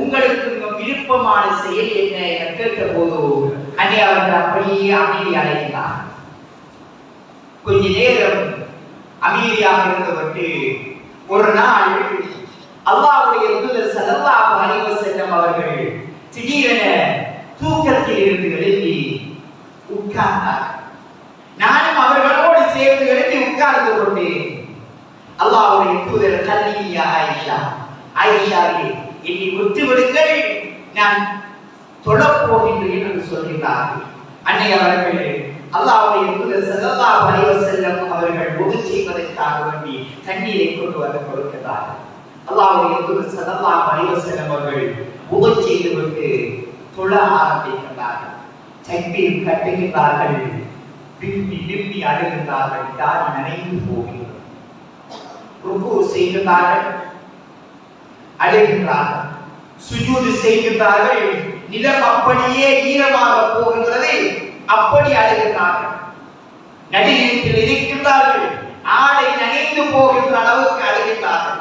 உங்களுக்கு விருப்பமான செயல் என்ன என கேட்டபோது அன்னை அவர்கள் அப்படியே அமைதி அடைந்தார். கொஞ்ச நேரம் அமைதியாக இருந்தபட்டு ஒரு நாள் அல்லாஹ்வுடைய தூதர் ஸல்லல்லாஹு அலைஹி வஸல்லம் அவர்கள் திடீரென தூக்கத்தில் இருந்து எழுப்பி உட்கார்ந்தார். நானும் அவர்களோடு சேர்ந்து எழுப்பி உட்கார்ந்து கொண்டேன். அல்லாஹ்வுடைய தூதர் கல்லியா ஆயிஷா, ஆயிஷாவே என்னை விட்டுவிடுங்கள், நான் தொழப்போகின்றேன் என்று சொல்கிறார்கள். அன்னை அவர்கள் அல்லாஹ்வுடைய தூதர் ஸல்லல்லாஹு அலைஹி வஸல்லம் அவர்கள் உது செய்வதற்காக வேண்டி தண்ணீரை கொண்டு வந்து கொடுக்கிறார்கள். அல்லாஹ்வுடைய தூதர் ஸல்லல்லாஹு அலைஹி வஸல்லம் அவர்கள் உது செய்துவிட்டு தொழ ஆரம்பிக்கிறார்கள். தக்பீர் கட்டுகிறார்கள், விம்மி விம்மி அழுகிறார்கள், தாடி நனைந்து போகிறது. ருக்கு செய்கிறார்கள், அழுகிறார்கள், சுஜூது செய்கிறார்கள், நிலம் அப்படியே ஈரமாக போகின்றது, அப்படி அழுகிறார்கள். நடுநிலத்தில் இருக்கின்றார்கள், ஆடை நனைந்து போகின்ற அளவுக்கு அழுகிறார்கள்.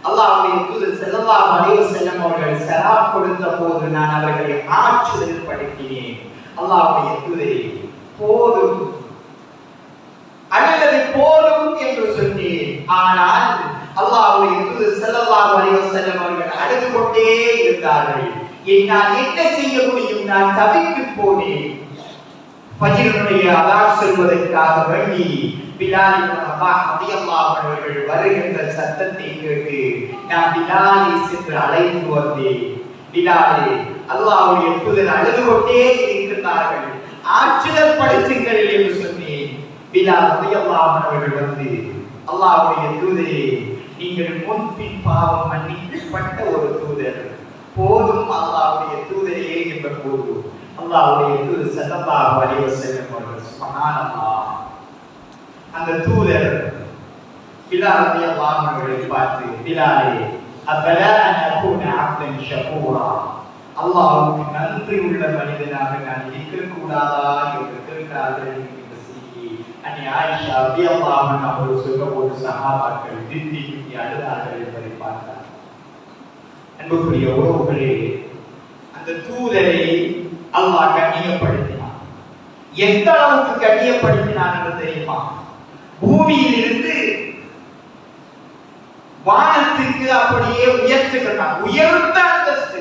அல்லாஹ்வுடைய தூதர் ஸல்லல்லாஹு அலைஹி வஸல்லம் அவர்கள் சலாம் கொடுத்த போது நான் அவர்களை ஆற்றுதல் படுத்தினேன். அல்லாஹ்வுடைய தூதரே போதும், அழுதது போதும் என்று சொன்னேன். ஆனால் அல்லாஹ்வுடைய தூதர் ஸல்லல்லாஹு அலைஹி வஸல்லம் அவர்கள் அழுது கொண்டே இருந்தார்கள். என்னால் என்ன செய்ய முடியும்? நான் தவித்து போனேன். ஃபஜ்ருடைய அதான் சொல்வதற்காக வேண்டி பிலால் இப்னு ரபாஹ் ரலியல்லாஹு அன்ஹு அவர்கள் வருகின்ற சத்தத்தை கேட்டு நான் பிலாலை சென்று அழைத்து வந்தேன். பிலாலே, அல்லாஹ்வுடைய தூதர் அழுது கொண்டே இருக்கிறார்கள், ஆற்றுதல் படுத்துங்கள் என்று சொன்னேன். பிலால் ரலியல்லாஹு அன்ஹு அவர்கள் வந்து, அல்லாஹ்வுடைய தூதரே, நீங்கள் முன்பின் பாவம் மன்னிக்கப்பட்ட ஒரு தூதர், போதும் அல்லாஹ்வுடைய தூதரே என்ற போது அல்லாஹ்வுடைய தூதர் ஸல்லல்லாஹு அலைஹி வஸல்லம் அவர்கள் சுப்ஹானல்லாஹ், அந்த தூதர் பிலால் ரலியல்லாஹு அன்ஹு அவர்களை பார்த்து, பிலாலே, அபலா அன் அகூன அப்தன் ஷகூரா, அல்லாஹ்வுக்கு நன்றி உள்ள மனிதனாக நான் இருக்கக்கூடாதா என்று கேட்டார்கள். என்ற செய்தி அன்னை ஆயிஷா ரலியல்லாஹு அன்ஹா அவர்கள் சொல்லும்போது சஹாபாக்கள் திட்டி திட்டி அழுதார்கள் என்பதை பார்த்தார். அன்புக்குரிய உறவுகளே, அந்த தூதரை அல்லாஹ் கண்ணியப்படுத்தினான். எந்த அளவுக்கு கண்ணியப்படுத்தினான் என்று தெரியுமா? பூமியில் இருந்து வானத்திற்கு அப்படியே உயர்த்துகிறான். உயர்ந்த அந்தஸ்து.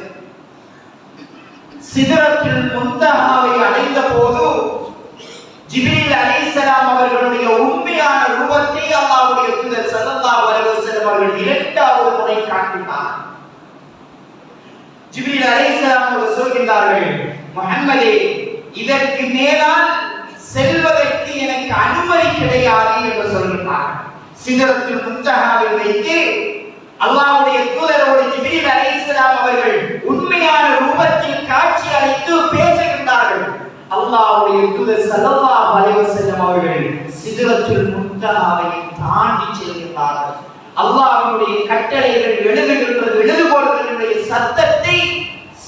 சிதறத்தில் முன்தஹாவை அடைந்த போது ஜிப்ரீல் அலைஹிஸ்ஸலாம் அவர்களுடைய உண்மையான ரூபத்தை அல்லாஹ்வுடைய தூதர் ஸல்லல்லாஹு அலைஹி வஸல்லம் அவர்கள் இரண்டாவது முறை காட்டினார். ஜிப்ரீல் அலைஹிஸ்ஸலாம் அவர்கள் சொல்கிறார்கள், முஹம்மதே, இதற்கு மேலால் செல்வதற்கு எனக்கு அனுமதி கிடையாது என்று சொல்கிறார். சிதறத்தில் முன்தஹாவை வைத்து அல்லாஹ்வுடைய தூதரோடு ஜிப்ரீல் அலைஹிஸ்ஸலாம் அவர்கள் உண்மையான ரூபத்தில் காட்சி அளித்து பேசுகின்றார்கள். அல்லாஹ்வுடைய தூதர் ஸல்லல்லாஹு அலைஹி வஸல்லம் அவர்கள் சிதறத்தில் முன்தஹாவை தாண்டி செல்கிறார்கள். அல்லாஹ்வுடைய கட்டளைகள் எழுதுகோள்களுடைய சத்தத்தை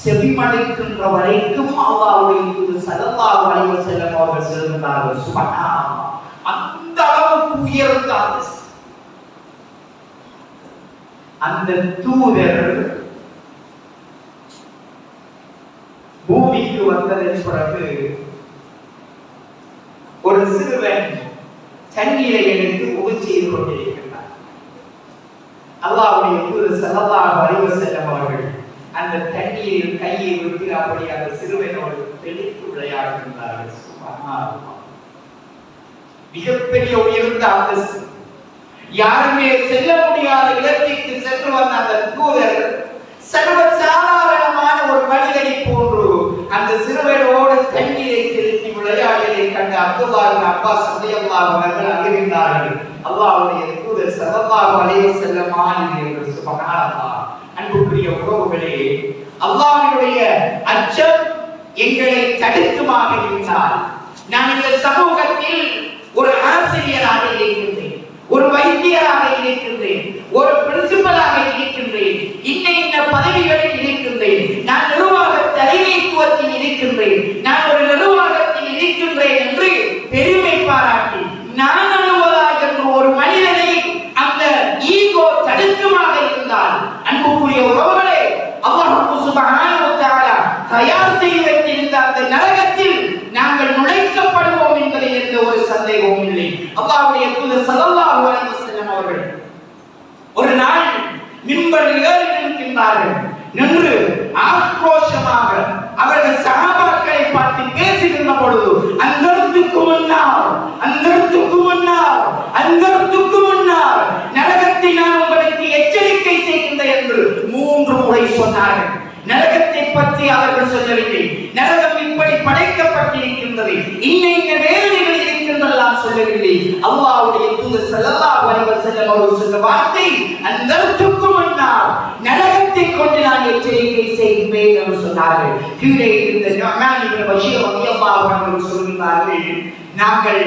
செவிமடுக்கின்ற வரைக்கும் அல்லாஹ்வுடைய தூதர் ஸல்லல்லாஹு அலைஹி வஸல்லம் அவர்கள் செல்கிறார்கள். சுப்ஹானல்லாஹ், அந்த அளவுக்கு உயர்ந்த அந்தஸ்து. அந்த தூதர் பூமிக்கு வந்ததன் பிறகு ஒரு சிறுவன் தண்ணீரை எடுத்து உது செய்து கொண்டிருக்கிறார். அல்லாஹ்வுடைய தூதர் ஸல்லல்லாஹு அலைஹி வஸல்லம் அவர்கள் அந்த தண்ணீரில் கையை விட்டு அப்படி அந்த சிறுவனோடு தெளித்து விளையாடுகின்றார்கள். சுப்ஹானல்லாஹ், மிகப்பெரிய உயர்ந்த அந்தஸ்து. யாருமே செல்ல முடியாத இடத்திற்கு சென்று வந்த அந்த தூதர் சர்வ சாதாரணமான விளையாடியதை கண்ட அப்துல்லாஹ் இப்னு அப்பாஸ் ரலியல்லாஹு அவர்கள் அறிவித்தார்கள், அல்லாஹ்வுடைய தூதர் ஸல்லல்லாஹு அலைஹி வஸல்லம் என்று. சுப்ஹானல்லாஹ். அன்புக்குரிய உறவுகளே, அல்லாஹ்வுடைய அச்சம் எங்களை தடுக்குமாக இருந்தால், நான் இந்த சமூகத்தில் ஒரு ஆசிரியராக இருக்கின்றேன், ஒரு வைத்தியராக இருக்கின்றேன், ஒரு பிரின்சிபலாக இருக்கின்றேன், இன்ன பதவிகளில் இருக்கின்றேன், நான் நிர்வாக தலைமைத்துவத்தில் இருக்கின்றேன், நான் ஒரு நிர்வாகத்தில் இருக்கின்றேன் என்று பெருமை பாராட்டி நான் அனுபவதாக என்று ஒரு மனிதனை அந்த ஈகோ தடுக்குமாக இருந்தால், அன்புக்குரிய உறவுகளே, அல்லாஹ் சுப்ஹானஹு வ தஆலா தயார் செய்து வைத்திருந்த அந்த நரகத்தில் நாங்கள் நுழைக்கப்படுவோம் என்பதில் எந்த ஒரு சந்தேகமும் இல்லை. அல்லாஹ்வுடைய தூதர் ஸல்லல்லாஹு அலைஹி வஸல்லம் அவர்கள் ஒரு நாள் மிம்பரில் ஏறி நிற்கின்றார்கள். நின்று ஆக்ரோஷமாக அவர்கள் சஹாபாக்களை பார்த்து பேசுகின்ற பொழுது, அந்தத்துக்கு முன்னால் நரகத்தை நான் உங்களுக்கு எச்சரிக்கை செய்கின்றேன் என்று 3 முறை சொன்னார்கள். நரகத்தை பற்றி அவர்கள் சொல்லவில்லை, நரகம் இப்படி படைக்கப்பட்டிருக்கின்றது, இன்ன வேதனைகள் இருக்கின்றதெல்லாம் சொல்லவில்லை. அல்லாஹ்வுடைய தூதர் ஸல்லல்லாஹு அலைஹி வஸல்லம் அவர்கள் சொன்ன வார்த்தை, அந்தத்துக்கு முன்னால் நரகத்தை கொண்டு நான் எச்சரிக்கை செய்வேன் என்று சொன்னார்கள். கீழே இருந்த நுஅமான் இப்னு பஷீர் ரலியல்லாஹு அன்ஹு சொல்கிறார்கள், நாங்கள்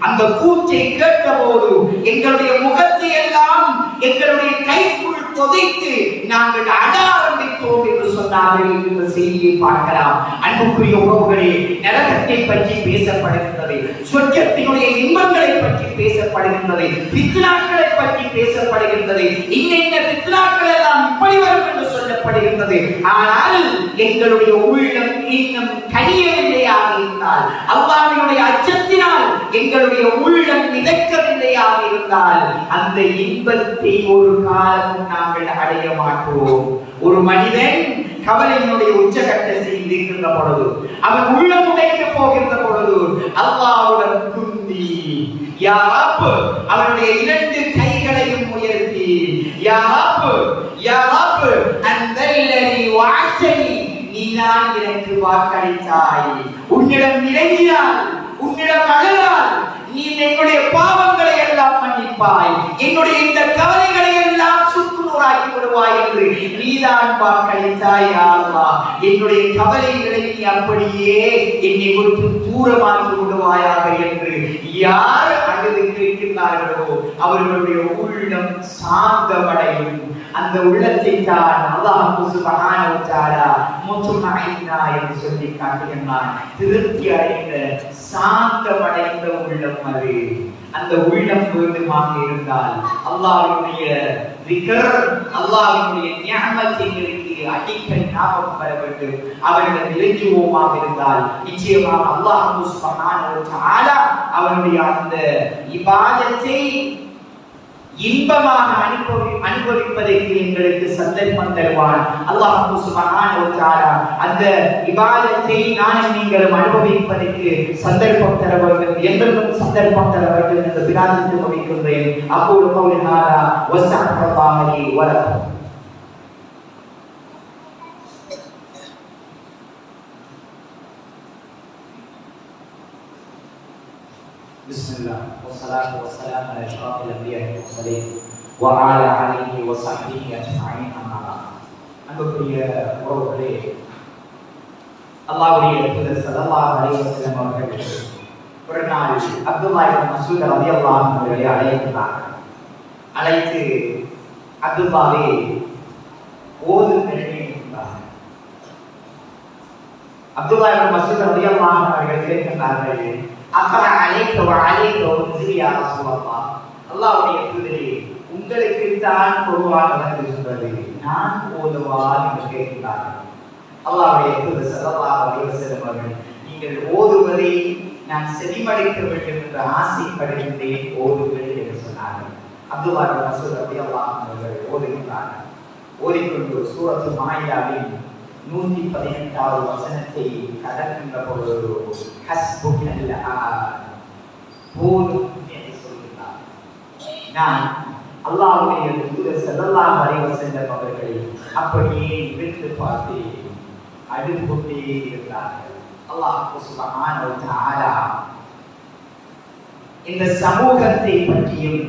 அந்த கூச்சை கேட்டபோது எங்களுடைய முகத்தை எல்லாம் எங்களுடைய கைக்குள் புதைத்து நாங்கள் அட ஆரம்பித்தோம் என்று சொன்னார்கள். இந்த செய்தியை பார்க்கலாம். அன்புக்குரிய உறவுகளே, நரகத்தை பற்றி பேசப்படுகின்றது, சொர்க்கத்தினுடைய இன்பங்களை பற்றி பேசப்படுகின்றது, ஃபித்னாக்களை பற்றி பேசப்படுகின்றது, இன்ன ஃபித்னாக்கள் எல்லாம் இப்படி வரும் என்று சொல்லப்படுகின்றது. ஆனால் எங்களுடைய உள்ளம் இன்னும் கனியவில்லையாக இருந்தால், அல்லாஹ்வினுடைய அச்சத்தினால் எங்களுடைய உள்ளம் மிதக்கவில்லையாக இருந்தால், அந்த இன்பத்தை ஒரு காலமும் நாங்கள் அடைய மாட்டோம். ஒரு மனிதன் கவலையினுடைய உச்சகட்டத்தில் இருக்கின்ற பொழுது, அவன் உள்ளம் உடைந்து போகின்ற பொழுது, அல்லாஹ்வுடன் குந்தி யா ரப், அவனுடைய 2 கைகளையும் உயர்த்தி யா ரப் அந்தல்லதி வஅதனி, நீ நான் எனக்கு வாக்களித்தாய், உன்னிடம் இறங்கினான், உன்னிடம் அழுதால் நீ என்னுடைய பாவங்களை எல்லாம் மன்னிப்பாய், என்னுடைய இந்த கவலைகளை எல்லாம் சுக்குநூறாக்கி விடுவாய் என்று நீதான் வாக்களித்தாய். யா அல்லாஹ், என்னுடைய கவலைகளை நீ அப்படியே என்னை விட்டு தூரமாக்கி விடுவாயாக என்று யார் அழுது கேட்கிறார்களோ அவர்களுடைய உள்ளம் சாந்தமடையும். அந்த உள்ளத்தை தான் அல்லாஹ் சுப்ஹானஹு வ தஆலா முத்மஇன்னா என்று சொல்லி காட்டுகிறான். திருப்தி அடைந்த சாந்தமடைந்த உள்ளம் அது. அந்த உள்ளம் வேண்டுமாக இருந்தால் அல்லாஹ்வுடைய திக்ர், அல்லாஹ்வுடைய நிஅமத்துகளுக்கு அடிக்கடி ஞாபகம் வர வேண்டும். அவர்கள் இலக்கியமாக இருந்தால் நிச்சயமாக அல்லாஹ் சுப்ஹானஹு வ தஆலா அவருடைய அந்த இபாதத்தை இன்பமாக அனுபவிப்பதற்கு எங்களுக்கு சந்தர்ப்பம் தருவான். அல்லாஹ் சுப்ஹானஹு வ தஆலா அந்த இபாதத்தை நானும் நீங்களும் அனுபவிப்பதற்கு சந்தர்ப்பம் தர வேண்டும், எங்களுக்கும் சந்தர்ப்பம் தர வேண்டும் என்று பிரார்த்தித்து முடிக்கின்றேன். அகூலு கௌலி ஹாதா வஸ்தக்ஃபிருல்லாஹி லி வ லக்கும். Bismillah, wassalatu wassalamu ala asyrafil anbiya'i wal mursalin wa ala alihi wa sahbihi ajma'in, amma ba'd. அன்புக்குரிய உறவுகளே, அல்லாஹ்வுடைய தூதர் ஸல்லல்லாஹு அலைஹி வஸல்லம் அவர்கள் ஒரு நாள் அப்துல்லாஹ் இப்னு மஸ்ஊத் ரலியல்லாஹு அன்ஹு அவர்களை அழைத்தார். அழைத்து அப்துல்லாஹ்வே ஓதுங்கள் என்றார். அப்துல்லாஹ் இப்னு மஸ்ஊத் ரலியல்லாஹு அன்ஹு அவர்கள் கேட்கிறார்கள், அக்ரா அலைக வ அலைக உன்ஸில் யா ரசூலல்லாஹ், அல்லாஹ்வுடைய தூதரே, உங்களுக்கு தான் குர்ஆன் வந்திருக்கிறது, நான் ஓதுவா என்று கேட்கிறார்கள். அல்லாஹ்வுடைய தூதர் ஸல்லல்லாஹு அலைஹி வஸல்லம் அவர்கள், நீங்கள் ஓதுவதை நான் செவிமடுக்க வேண்டும் என்று ஆசைப்படுகின்றேன், ஓதுங்கள் என்று சொன்னார்கள். அப்துல்லாஹ் இப்னு மஸ்ஊத் ரலியல்லாஹு அன்ஹு அவர்கள் ஓதுகின்றார்கள். ஓதிக்கொண்டு சூரத்துல் மாயிதாவின் 118வது வசனத்தை கடக்கின்ற பொழுது ஹஸ்புக்கல்லாஹ், போதும் என்று சொல்கிறார். நான் அல்லாஹ்வுடைய தூதர் ஸல்லல்லாஹு அலைஹி வஸல்லம் அவர்களை அப்படியே விட்டு பார்த்து அழுது கொண்டே இருந்தார்கள். அல்லாஹ் சுப்ஹானஹு வ தஆலா இந்த சமூகத்தை பற்றியும்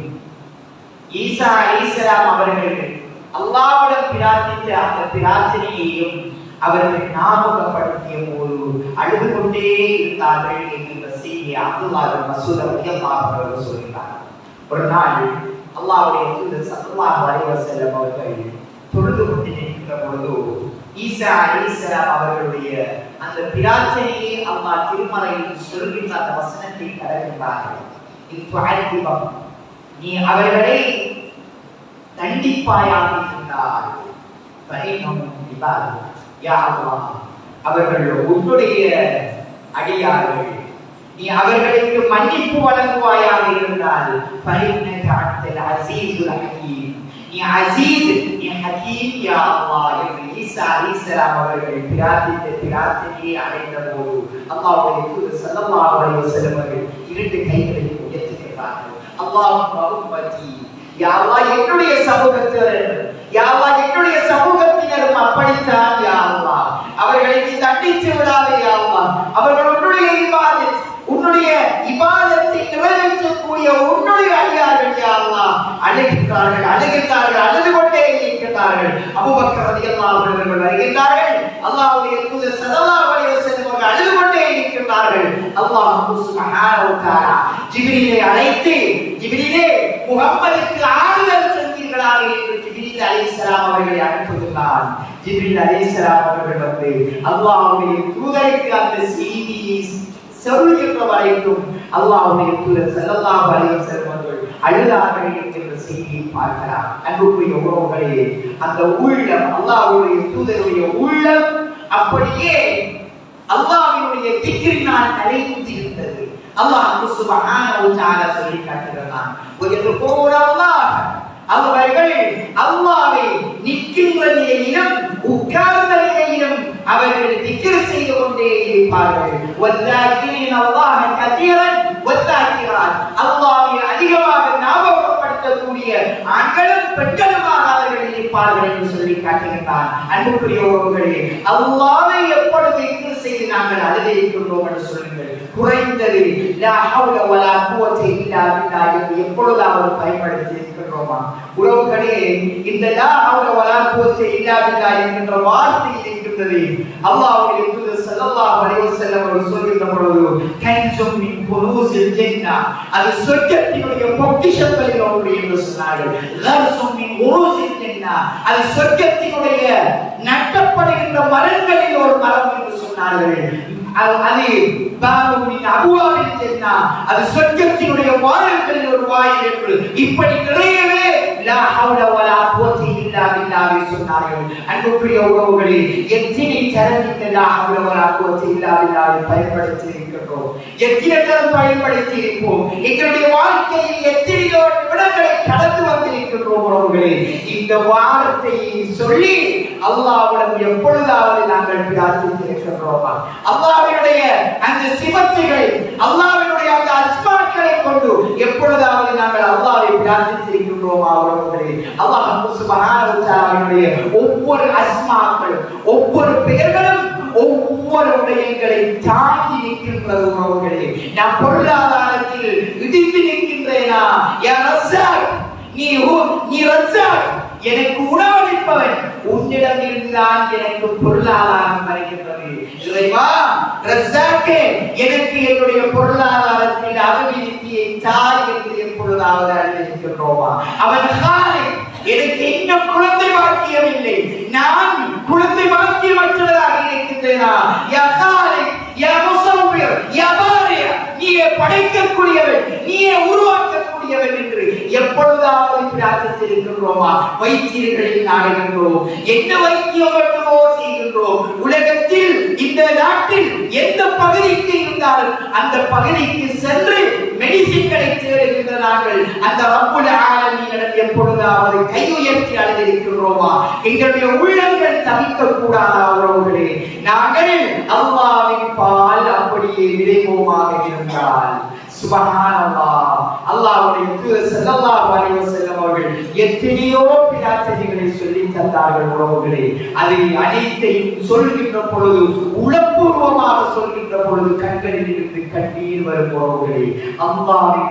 ஈசா அலைஹிஸ்ஸலாம் அவர்கள் அல்லாஹ்விடம் பிரார்த்தித்த அந்த பிரார்த்தனையையும் அவர்கள் ஞாபகப்படுத்திய போது அழுது கொண்டே இருந்தார்கள் என்கிற செய்தியை அப்துல்லாஹ் பின் மஸ்ஊத் ரலியல்லாஹு அன்ஹு அவர்கள் சொல்கிறார். ஒரு நாள் அல்லாஹ்வுடைய தூதர் ஸல்லல்லாஹு அலைஹி வஸல்லம் அவர்கள் தொழுது கொண்டிருக்கின்ற பொழுது ஈசா அலைஹிஸ்ஸலாம் அவர்களுடைய அந்த பிரார்த்தனையை அல்லாஹ் திருமறையில் சொல்கின்ற அந்த வசனத்தை கடக்கின்றார்கள். நீ அவர்களை தண்டிப்பாயாக இருந்தால் அவர்கள் உன்னுடைய அடியார்கள், நீ அவர்களுக்கு மன்னிப்பு வழங்குவாயாக இருந்தால் நீ அசீஸ், நீ ஹகீம் யா அல்லாஹ் என்று ஈசா அலைஹிஸ்ஸலாம் அவர்கள் பிரார்த்தித்த பிரார்த்தனையை அடைந்த போது அல்லாஹ்வுடைய தூதர் ஸல்லல்லாஹு அலைஹி வஸல்லம் அவர்கள் இரண்டு கைகளை உயர்த்துகிறார்கள். அல்லாஹும்ம உம்மதி, யா அல்லாஹ் என்னுடைய சமூகத்தினர், யா அல்லாஹ் என்னுடைய சமூகத்தினரும் அப்படித்தான் யா அல்லாஹ், அவர்களை நீ தண்டித்து விடாதே யா அல்லாஹ், அவர்கள் உன்னுடைய இபாதத்தை நிறைவேற்றக்கூடிய உன்னுடைய அடியார்கள் யா அல்லாஹ் அழுகின்றார்கள் அழுது கொண்டே இருக்கிறார்கள். அபூபக்கர் ரலியல்லாஹு அன்ஹு அவர்கள் வருகிறார்கள். அல்லாஹ்வுடைய தூதர் ஸல்லல்லாஹு அலைஹி வஸல்லம் அவர்கள் அழுது கொண்டே இருக்கிறார்கள். அல்லாஹ் சுப்ஹானஹு வ தஆலா ஜிப்ரீலை அழைத்து, ஜிப்ரீலே முஹம்மதுக்கு ஆறுதல் சொல்வீர்களாக என்று ஜிப்ரீல் அலைஹிஸ்ஸலாம் அவர்களை அனுப்புகிறார். ஜிப்ரீல் அலைஹிஸ்ஸலாம் அவர்கள் வந்து அல்லாஹ்வுடைய தூதருக்கு அந்த செய்தியை சொல்லுகின்ற வரைக்கும் அல்லாஹ்வுடைய தூதர் ஸல்லல்லாஹு அலைஹி வஸல்லம் அவர்கள் அழுதார்கள் என்கிற செய்தியை பார்க்கிறார். அன்புக்குரிய உறவுகளே, அந்த உள்ளம், அல்லாஹ்வுடைய தூதருடைய உள்ளம் அப்படியே அல்லாஹ்வினுடைய திக்ரினால் நனைந்திருந்தது. அல்லாஹ் சுப்ஹானஹு வ தஆலா சொல்லி காட்டுகிறான், அவர்கள் அல்லாஹ்வை நிற்கின்ற நிலையிலும் உட்கார்ந்த நிலையிலும் அவர்கள் திக்ர் செய்து கொண்டே இருப்பார்கள். வல்லாஹீன அல்லாஹ் கதீரன் வல்லாஹிராத், அல்லாஹ்வை அதிகமாக ஞாபகப்படுத்தக்கூடிய ஆண்களும் பெண்களுமாக அவர்கள் இருப்பார்கள் என்று சொல்லி காட்டுகிறான். அன்புக்குரியவர்களே, அல்லாஹ்வை எப்பொழுது திக்ர் செய்து நாங்கள் அழுதிருக்கின்றோம் என்று சொல்லுங்கள். குறைந்தது லா ஹவ்ல வலா குவத இல்லா பில்லாஹ் என்று எப்பொழுதாவது பயன்படுத்தி இருக்கிறோமா? உறவுகளே, இந்த லா ஹவ்ல வலா குவத இல்லா பில்லாஹ் என்கிற வார்த்தை இருக்கின்றது. அல்லாஹ்வுடைய தூதர் ஸல்லல்லாஹு அலைஹி வஸல்லம் அவர்கள் சொல்கின்ற பொழுது கன்சும் மின் குனூஸில் ஜன்னah, அது சொர்க்கத்தினுடைய பொக்கிஷங்களில் ஒன்று என்று சொன்னார்கள். கர்சும் மின் குனூஸில் ஜன்னah, அது சொர்க்கத்தினுடைய நட்டப்படுகின்ற மரங்களில் ஒரு மரம் என்று சொன்னார்கள். அது பாபுவின் அபுவாபில் ஜன்னah, அது சொர்க்கத்தினுடைய வாயில்களில் ஒரு வாயில் என்று இப்படி நிறையவே லா ஹவ்ல வலா குவத இல்லா பில்லாஹ் சொன்னார்கள். அன்புக்குரிய உறவுகளே, எத்தனை தரம் இந்த லா ஹவ்ல வலா குவத இல்லா பில்லாஹ் பயன்படுத்தி இருக்கிறோம், எத்தனை தரம் பயன்படுத்தி இருப்போம், எங்களுடைய வாழ்க்கையில் எத்தனையோ நிமிடங்களை கடந்து வந்திருக்கிறோம். உறவுகளே, இந்த வார்த்தையை சொல்லி அல்லாஹ்விடம் எப்பொழுதாவது நாங்கள் பிரார்த்தித்திருக்கிறோமா? அல்லாஹ்வினுடைய அந்த சிபத்துகளை, அல்லாஹ்வினுடைய அந்த அஸ்மாக்களை கொண்டு எப்பொழுதாவது நாங்கள் அல்லாஹ்வை பிரார்த்தித்திருக்கிறோமா? உறவுகளே, அல்லாஹ் சுப்ஹானஹு வ தஆலாவுடைய ஒவ்வொரு அஸ்மாக்களும், ஒவ்வொரு பெயர்களும் ஒவ்வொரு விடயங்களை தாங்கி நிற்கின்றது. உறவுகளே, நான் பொருளாதாரத்தில் இடிந்து நிற்கின்றேனா? யா ரஸாக், நீ ரஸாக், எனக்கு உணவளிப்பவன், உன்னிடம் இருந்துதான் எனக்கு பொருளாதாரம் வருகின்றது. இறைவா ரஸாக்கே, எனக்கு என்னுடைய பொருளாதாரத்தில் அபிவிருத்தியை தாய் என்று எப்பொழுதாவது அறிவிக்கின்றோமா? அவன் காலிக், எனக்கு இன்னும் குழந்தை பாக்கியம் இல்லை, நான் குழந்தை பாக்கியமற்றதாக இருக்கின்றேனா? யா காலிக், யா முஸவ்விர், யா பாரி, நீயே படைக்கக்கூடியவன், நீயே உருவாக்கக்கூடியவன் என்று எப்பொழுதாவது பிரார்த்தித்திருக்கின்றோமா? வைத்தியர்களில் நாடுகின்றோம், என்ன வைத்தியம் வேண்டுமோ செய்கின்றோம். உலகத்தில் இந்த நாட்டில் எந்த பகுதிக்கு இருந்தாலும் அந்த பகுதிக்கு சென்று மெடிசின்களை தேடுகின்ற நாங்கள் அந்த ரப்புல் ஆலமீனிடம் எப்பொழுதாவது கை உயர்த்தி அழுதிருக்கின்றோமா? எங்களுடைய உள்ளங்கள் தவிக்க கூடாதா? உறவுகளே, நாங்கள் அல்லாஹ்வின் பால் அப்படியே விரைவோமாக இருந்தால் சுப்ஹானல்லாஹ். அல்லாஹ்வுடைய தூதர் ஸல்லல்லாஹு அலைஹி வஸல்லம் அவர்கள் எத்தனையோ பிரார்த்தனைகளை சொல்லி தந்தார்கள் உறவுகளே. அதை அனைத்தையும் சொல்கின்ற பொழுது, உளப்பூர்வமாக சொல்கின்ற பொழுது கண்களில் இருந்து கண்ணீர் வரும் உறவுகளே. அல்லாஹ்வை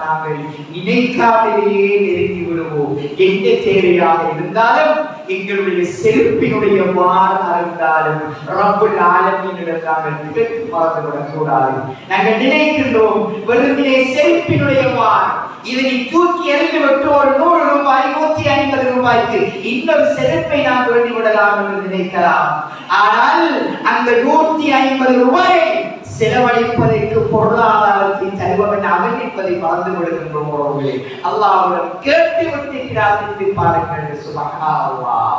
நாங்கள் நினைக்காமலேயே நெருங்கி விடுவோம். எந்த தேவையாக இருந்தாலும், எங்களுடைய செருப்பினுடைய வாராக இருந்தாலும் ரப்புல் ஆலமீனிடம் நாங்கள் திகைத்து மறந்துவிடக் கூடாது. நாங்கள் நினைக்கின்றோம் வெறுமனே செருப்பினுடைய வார், இதனை தூக்கி எறிந்துவிட்டு ஒரு 100 ரூபாய் 150 ரூபாய்க்கு இன்னொரு செருப்பை நாம் வேண்டி விடலாம் என்று நினைக்கலாம். ஆனால் அந்த 150 ரூபாயை செலவழிப்பதற்கு பொருளாதாரத்தை தருபவன் அவன் என்பதை மறந்து விடுகின்றோம் உறவுகளே. அல்லாஹ்விடம் கேட்டு விட்டு பிரார்த்தித்து பாருங்கள். சுப்ஹானல்லாஹ்.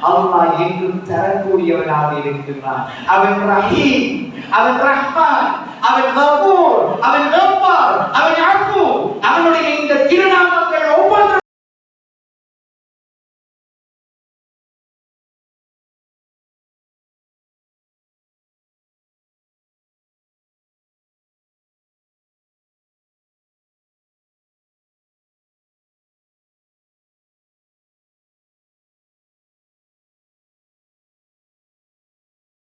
அல்லாஹ் என்றும் தரக்கூடியவனாக இருக்கின்றான். அவன் ரஹீம், அவன் ரஹ்மான், அவன் கஃபூர், அவன் கஃபார், அவன்